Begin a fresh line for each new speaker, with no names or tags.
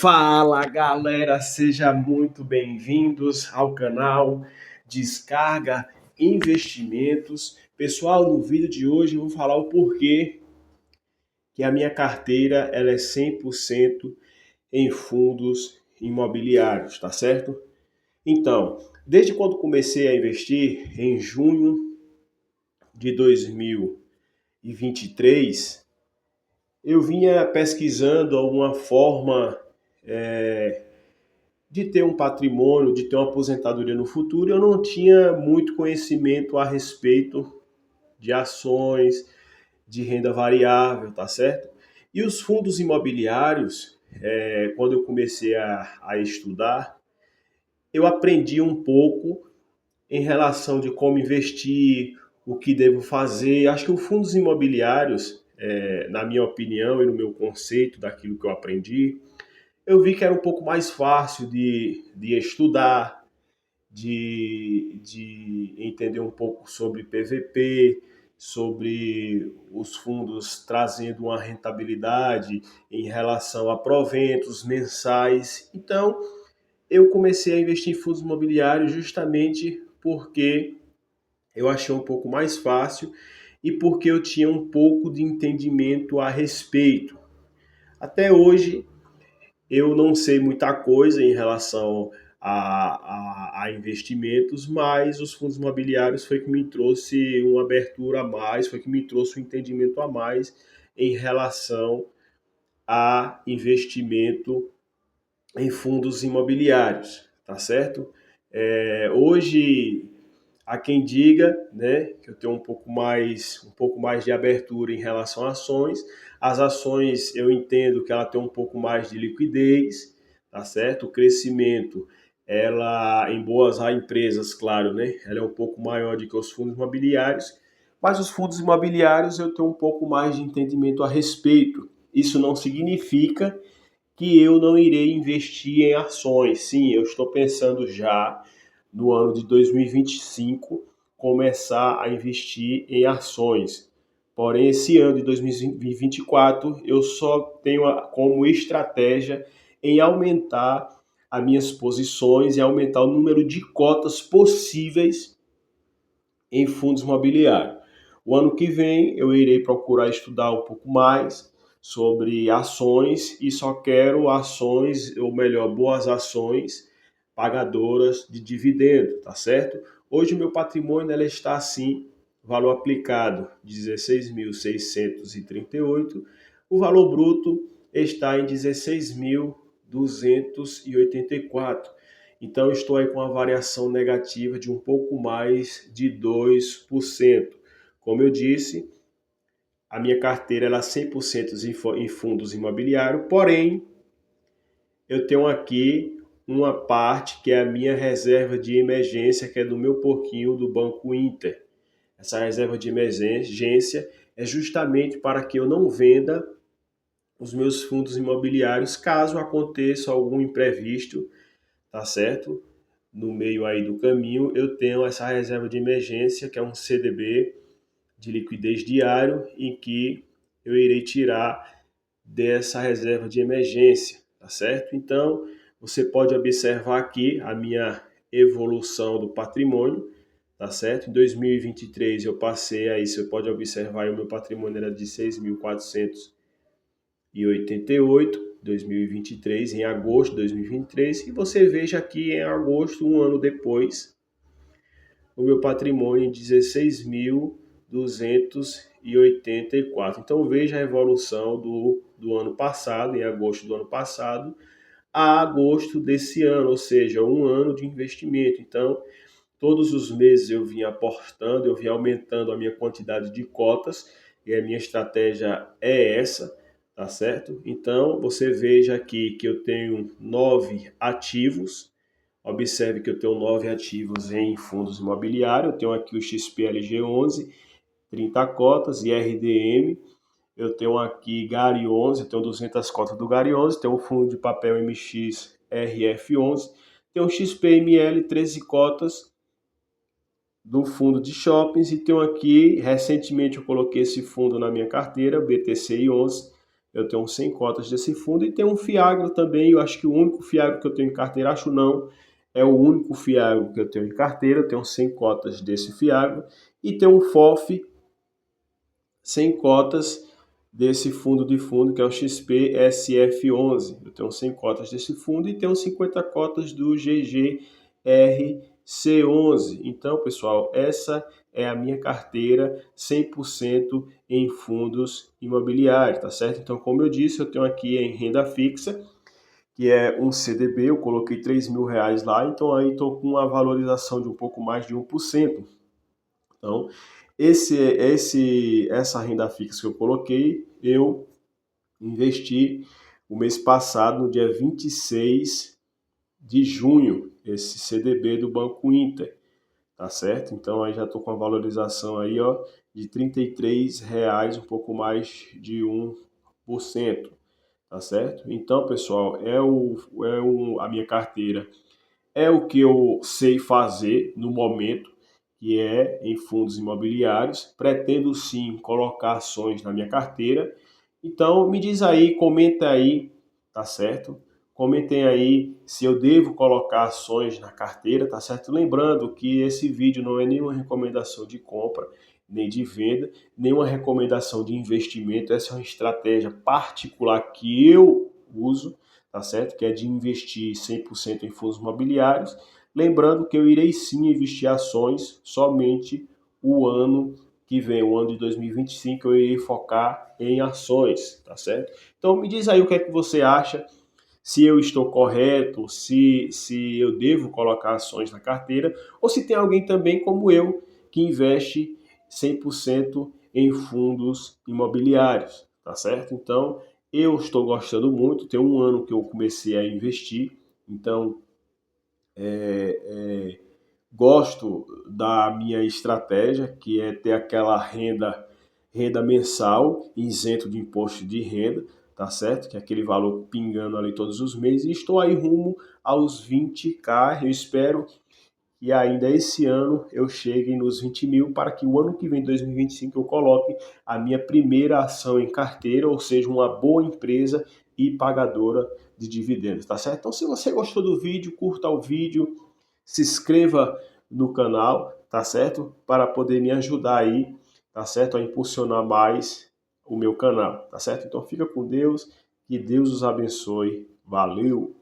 Fala galera, sejam muito bem-vindos ao canal Descarga Investimentos. Pessoal, no vídeo de hoje eu vou falar o porquê que a minha carteira ela é 100% em fundos imobiliários, tá certo? Então, desde quando comecei a investir, em junho de 2023, eu vinha pesquisando alguma forma de ter um patrimônio, de ter uma aposentadoria no futuro. Eu não tinha muito conhecimento a respeito de ações, de renda variável, tá certo? E os fundos imobiliários, quando eu comecei a estudar, eu aprendi um pouco em relação de como investir, o que devo fazer. Acho que os fundos imobiliários, na minha opinião e no meu conceito daquilo que eu aprendi, eu vi que era um pouco mais fácil de estudar, de entender um pouco sobre PVP, sobre os fundos trazendo uma rentabilidade em relação a proventos mensais. Então, eu comecei a investir em fundos imobiliários justamente porque eu achei um pouco mais fácil e porque eu tinha um pouco de entendimento a respeito. Até hoje, eu não sei muita coisa em relação a investimentos, mas os fundos imobiliários foi que me trouxe uma abertura a mais, foi que me trouxe um entendimento a mais em relação a investimento em fundos imobiliários, tá certo? Hoje há quem diga, né, que eu tenho um pouco mais de abertura em relação a ações. As ações eu entendo que ela tem um pouco mais de liquidez, tá certo? O crescimento, ela em boas empresas, claro, né, ela é um pouco maior do que os fundos imobiliários, mas os fundos imobiliários eu tenho um pouco mais de entendimento a respeito. Isso não significa que eu não irei investir em ações. Sim, eu estou pensando já no ano de 2025 começar a investir em ações. Porém, esse ano de 2024 eu só tenho como estratégia em aumentar as minhas posições e aumentar o número de cotas possíveis em fundos imobiliários. O ano que vem eu irei procurar estudar um pouco mais sobre ações e só quero ações, ou melhor, boas ações pagadoras de dividendo, tá certo? Hoje o meu patrimônio ela está assim, valor aplicado 16.638, o valor bruto está em 16.284. Então, estou aí com uma variação negativa de um pouco mais de 2%. Como eu disse, a minha carteira ela é 100% em fundos imobiliários, porém, eu tenho aqui uma parte que é a minha reserva de emergência, que é do meu porquinho do Banco Inter. Essa reserva de emergência é justamente para que eu não venda os meus fundos imobiliários caso aconteça algum imprevisto, tá certo? No meio aí do caminho, eu tenho essa reserva de emergência, que é um CDB de liquidez diário, em que eu irei tirar dessa reserva de emergência, tá certo? Então, você pode observar aqui a minha evolução do patrimônio, tá certo? Em 2023 eu passei aí, você pode observar aí, o meu patrimônio era de 6.488, 2023, em agosto de 2023, e você veja aqui em agosto, um ano depois, o meu patrimônio em 16.284. Então veja a evolução do ano passado, em agosto do ano passado, a agosto desse ano, ou seja, um ano de investimento. Então, todos os meses eu vim aportando, eu vim aumentando a minha quantidade de cotas, e a minha estratégia é essa, tá certo? Então, você veja aqui que eu tenho 9 ativos. Observe que eu tenho 9 ativos em fundos imobiliários. Eu tenho aqui o XPLG11, 30 cotas, e RDM. Eu tenho aqui GARI 11, eu tenho 200 cotas do GARI 11. Tenho um fundo de papel MX RF11. Tenho um XPML, 13 cotas do fundo de shoppings. E tenho aqui, recentemente eu coloquei esse fundo na minha carteira, BTCI 11, eu tenho 100 cotas desse fundo e tem um Fiagro também, eu acho que o único Fiagro que eu tenho em carteira, acho não, é o único Fiagro que eu tenho em carteira, eu tenho 100 cotas desse Fiagro e tem um FOF 100 cotas desse fundo de fundo que é o XPSF11. Eu tenho 100 cotas desse fundo e tenho 50 cotas do GGRC11. Então, pessoal, essa é a minha carteira 100% em fundos imobiliários, tá certo? Então, como eu disse, eu tenho aqui em renda fixa, que é um CDB, eu coloquei R$ 3.000 lá, então aí estou com uma valorização de um pouco mais de 1%. Então, essa renda fixa que eu coloquei, eu investi o mês passado, no dia 26 de junho, esse CDB do Banco Inter, tá certo? Então, aí já estou com a valorização aí, ó, de R$ 33, um pouco mais de 1%, tá certo? Então, pessoal, a minha carteira é o que eu sei fazer no momento, que é em fundos imobiliários. Pretendo sim colocar ações na minha carteira. Então me diz aí, comenta aí, tá certo? Comentem aí se eu devo colocar ações na carteira, tá certo? Lembrando que esse vídeo não é nenhuma recomendação de compra, nem de venda, nenhuma recomendação de investimento. Essa é uma estratégia particular que eu uso, tá certo? Que é de investir 100% em fundos imobiliários. Lembrando que eu irei sim investir ações somente o ano que vem, o ano de 2025, eu irei focar em ações, tá certo? Então me diz aí o que é que você acha, se eu estou correto, se eu devo colocar ações na carteira, ou se tem alguém também como eu que investe 100% em fundos imobiliários, tá certo? Então, eu estou gostando muito, tem um ano que eu comecei a investir, então gosto da minha estratégia, que é ter aquela renda mensal, isento de imposto de renda, tá certo? Que é aquele valor pingando ali todos os meses. E estou aí rumo aos 20k. Eu espero que ainda esse ano eu chegue nos 20 mil para que o ano que vem, 2025, eu coloque a minha primeira ação em carteira, ou seja, uma boa empresa e pagadora de dividendos, tá certo? Então, se você gostou do vídeo, curta o vídeo, se inscreva no canal, tá certo? Para poder me ajudar aí, tá certo? A impulsionar mais o meu canal, tá certo? Então fica com Deus, que Deus os abençoe. Valeu!